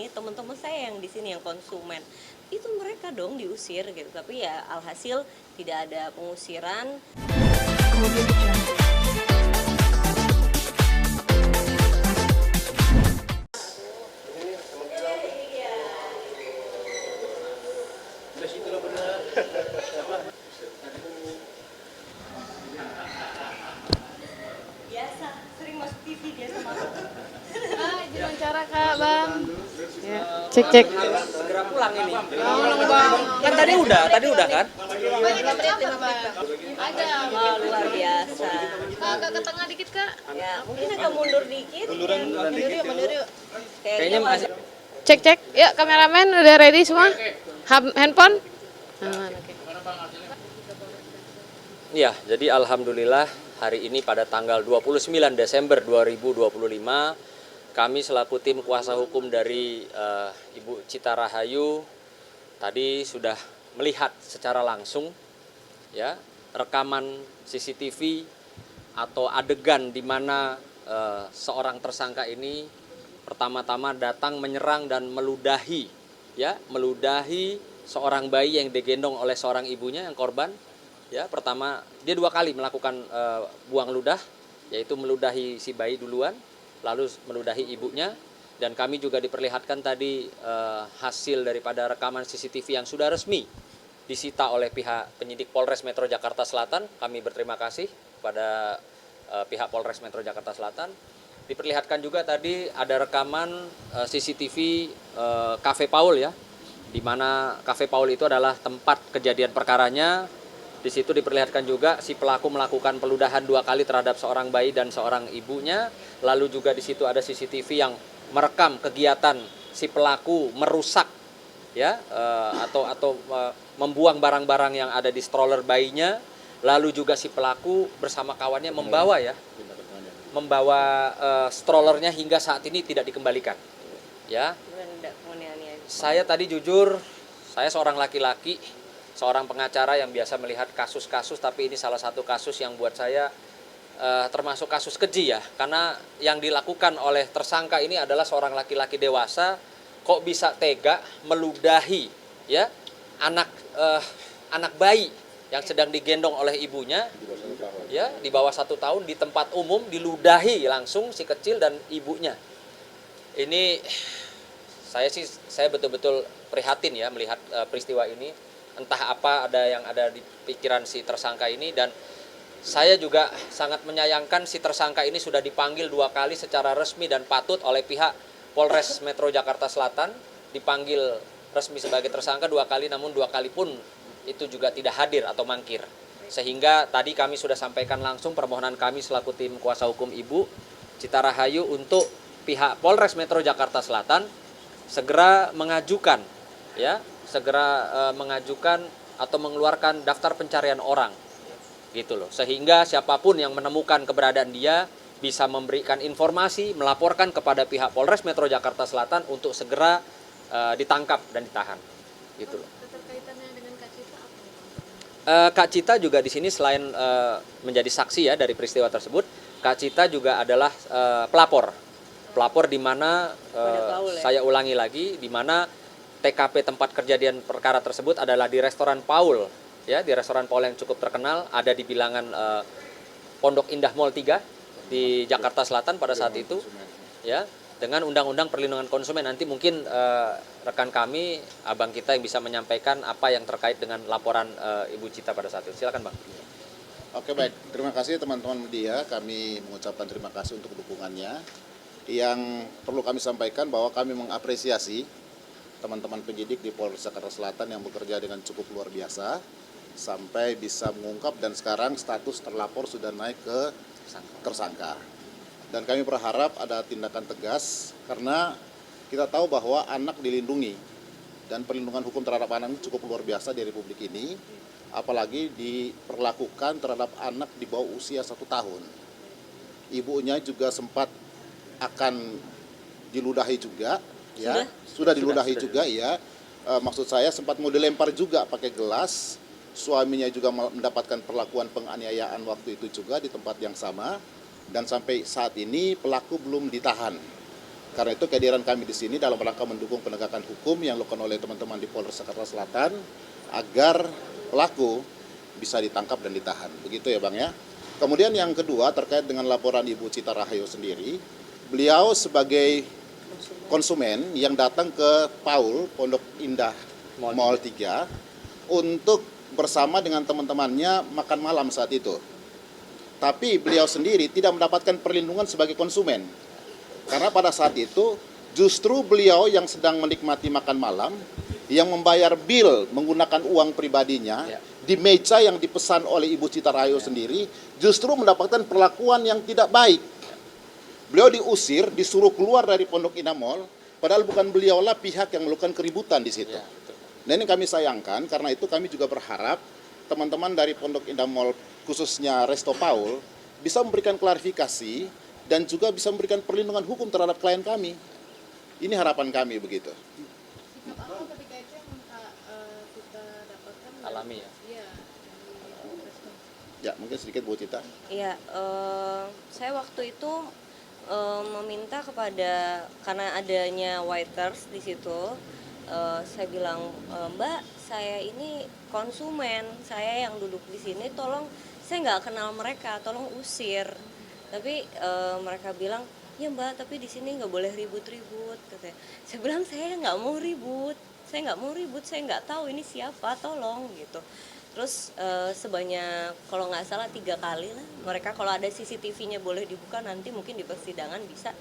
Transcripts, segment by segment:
Teman-teman saya yang di sini yang konsumen, itu mereka dong diusir gitu, tapi ya alhasil tidak ada pengusiran. Biasa, sering masuk TV dia sama aku. Wawancara Kak, Bang. Ya, cek. Segera pulang ini. Tolong Bang. Kan tadi udah kan? Ada. Oh, luar biasa. Kak, agak ke tengah dikit, Kak. Ya, mungkin agak mundur dikit. Mundur yuk. Kayaknya masih. Cek. Ya, kameramen udah ready semua? Handphone? Aman, oke. Iya, jadi alhamdulillah hari ini pada tanggal 29 Desember 2025 kami selaku tim kuasa hukum dari Ibu Cita Rahayu tadi sudah melihat secara langsung ya rekaman CCTV atau adegan di mana seorang tersangka ini pertama-tama datang menyerang dan meludahi seorang bayi yang digendong oleh seorang ibunya yang korban. Ya, pertama dia 2 kali melakukan buang ludah, yaitu meludahi si bayi duluan, lalu meludahi ibunya, dan kami juga diperlihatkan tadi hasil daripada rekaman CCTV yang sudah resmi disita oleh pihak penyidik Polres Metro Jakarta Selatan. Kami berterima kasih kepada pihak Polres Metro Jakarta Selatan. Diperlihatkan juga tadi ada rekaman CCTV Cafe Paul ya, di mana Cafe Paul itu adalah tempat kejadian perkaranya. Di situ diperlihatkan juga si pelaku melakukan peludahan 2 kali terhadap seorang bayi dan seorang ibunya. Lalu juga di situ ada CCTV yang merekam kegiatan si pelaku merusak ya atau membuang barang-barang yang ada di stroller bayinya. Lalu juga si pelaku bersama kawannya membawa strollernya hingga saat ini tidak dikembalikan. Ya. Saya tadi jujur, saya seorang laki-laki, seorang pengacara yang biasa melihat kasus-kasus, tapi ini salah satu kasus yang buat saya termasuk kasus keji ya, karena yang dilakukan oleh tersangka ini adalah seorang laki-laki dewasa kok bisa tega meludahi ya anak bayi yang sedang digendong oleh ibunya ya di bawah 1 tahun di tempat umum, diludahi langsung si kecil dan ibunya. Ini saya betul-betul prihatin ya melihat peristiwa ini. Entah apa yang ada di pikiran si tersangka ini, dan saya juga sangat menyayangkan si tersangka ini sudah dipanggil 2 kali secara resmi dan patut oleh pihak Polres Metro Jakarta Selatan, dipanggil resmi sebagai tersangka 2 kali, namun 2 kali pun itu juga tidak hadir atau mangkir. Sehingga tadi kami sudah sampaikan langsung permohonan kami selaku tim kuasa hukum Ibu Cita Rahayu untuk pihak Polres Metro Jakarta Selatan segera mengajukan atau mengeluarkan daftar pencarian orang gitu loh, sehingga siapapun yang menemukan keberadaan dia bisa memberikan informasi, melaporkan kepada pihak Polres Metro Jakarta Selatan untuk segera ditangkap dan ditahan gitu loh. Keterkaitannya dengan Kak Cita apa? Kak Cita juga di sini selain menjadi saksi ya dari peristiwa tersebut, Kak Cita juga adalah pelapor di mana saya ulangi lagi, di mana TKP tempat kejadian perkara tersebut adalah di restoran Paul ya, di restoran Paul yang cukup terkenal, ada di bilangan Pondok Indah Mall 3 di Jakarta Selatan pada saat itu ya, dengan Undang-Undang Perlindungan Konsumen. Nanti mungkin rekan kami, abang kita yang bisa menyampaikan apa yang terkait dengan laporan Ibu Cita pada saat itu. Silakan Bang. Oke, baik, terima kasih teman-teman media, kami mengucapkan terima kasih untuk dukungannya. Yang perlu kami sampaikan bahwa kami mengapresiasi teman-teman penyidik di Polres Jakarta Selatan yang bekerja dengan cukup luar biasa sampai bisa mengungkap, dan sekarang status terlapor sudah naik ke tersangka. Dan kami berharap ada tindakan tegas karena kita tahu bahwa anak dilindungi dan perlindungan hukum terhadap anak ini cukup luar biasa di Republik ini, apalagi diperlakukan terhadap anak di bawah usia 1 tahun. Ibunya juga sempat akan diludahi juga. Ya, sudah diludahi juga ya. Maksud saya sempat mau dilempar juga pakai gelas. Suaminya juga mendapatkan perlakuan penganiayaan waktu itu juga di tempat yang sama. Dan sampai saat ini pelaku belum ditahan. Karena itu kehadiran kami di sini dalam rangka mendukung penegakan hukum yang dilakukan oleh teman-teman di Polres Jakarta Selatan agar pelaku bisa ditangkap dan ditahan. Begitu ya Bang ya. Kemudian yang kedua terkait dengan laporan Ibu Cita Rahayu sendiri, beliau sebagai konsumen yang datang ke Paul Pondok Indah Mall 3 untuk bersama dengan teman-temannya makan malam saat itu. Tapi beliau sendiri tidak mendapatkan perlindungan sebagai konsumen. Karena pada saat itu justru beliau yang sedang menikmati makan malam, yang membayar bil menggunakan uang pribadinya, di meja yang dipesan oleh Ibu Cita Rahayu sendiri, justru mendapatkan perlakuan yang tidak baik. Beliau diusir, disuruh keluar dari Pondok Indah Mall, padahal bukan beliaulah pihak yang melakukan keributan di situ. Nah ini kami sayangkan, karena itu kami juga berharap teman-teman dari Pondok Indah Mall, khususnya Resto Paul, bisa memberikan klarifikasi dan juga bisa memberikan perlindungan hukum terhadap klien kami. Ini harapan kami begitu. Apa ketika itu yang kita dapatkan? Alami ya. Iya. Ya mungkin sedikit Bu Cita. Iya, saya waktu itu meminta kepada, karena adanya waiters di situ, saya bilang, Mbak, saya ini konsumen, saya yang duduk di sini, tolong, saya nggak kenal mereka, tolong usir. Tapi mereka bilang, ya Mbak, tapi di sini nggak boleh ribut-ribut, katanya. Saya bilang saya nggak mau ribut, saya nggak tahu ini siapa, tolong gitu. Terus sebanyak kalau nggak salah 3 kali lah, mereka kalau ada CCTV-nya boleh dibuka nanti mungkin di persidangan bisa.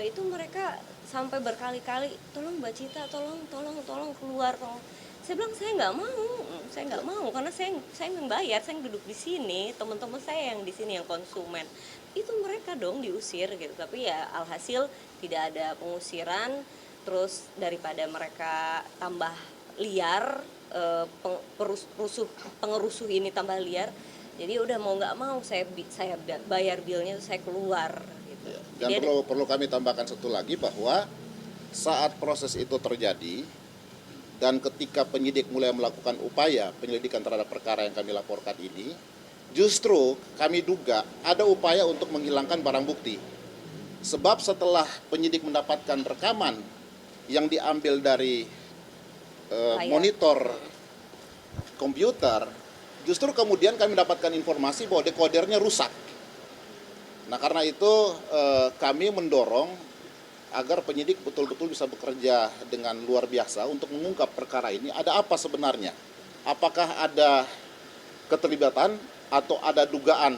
Itu mereka sampai berkali-kali, tolong Mbak Cita, tolong keluar, tolong. Saya bilang saya nggak mau karena saya yang bayar, saya yang duduk di sini, teman-teman saya yang di sini yang konsumen. Itu mereka dong diusir gitu. Tapi ya alhasil tidak ada pengusiran, terus daripada mereka tambah liar, pengerusuh ini tambah liar. Jadi udah mau nggak mau saya bayar bilnya, saya keluar gitu. Dan perlu kami tambahkan satu lagi bahwa saat proses itu terjadi dan ketika penyidik mulai melakukan upaya penyelidikan terhadap perkara yang kami laporkan ini, justru kami duga ada upaya untuk menghilangkan barang bukti. Sebab setelah penyidik mendapatkan rekaman yang diambil dari monitor komputer, justru kemudian kami mendapatkan informasi bahwa dekodernya rusak. Nah karena itu kami mendorong agar penyidik betul-betul bisa bekerja dengan luar biasa untuk mengungkap perkara ini. Ada apa sebenarnya? Apakah ada keterlibatan atau ada dugaan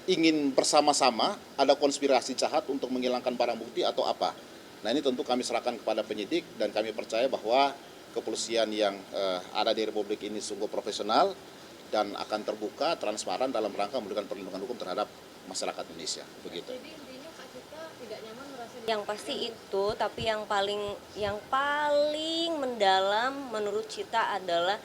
ingin bersama-sama, ada konspirasi jahat untuk menghilangkan barang bukti atau apa? Nah ini tentu kami serahkan kepada penyidik dan kami percaya bahwa kepolisian yang ada di Republik ini sungguh profesional dan akan terbuka, transparan dalam rangka memberikan perlindungan hukum terhadap masyarakat Indonesia. Begitu. Jadi intinya Kak Cita tidak nyaman merasa Yang pasti itu, tapi yang paling mendalam menurut Cita adalah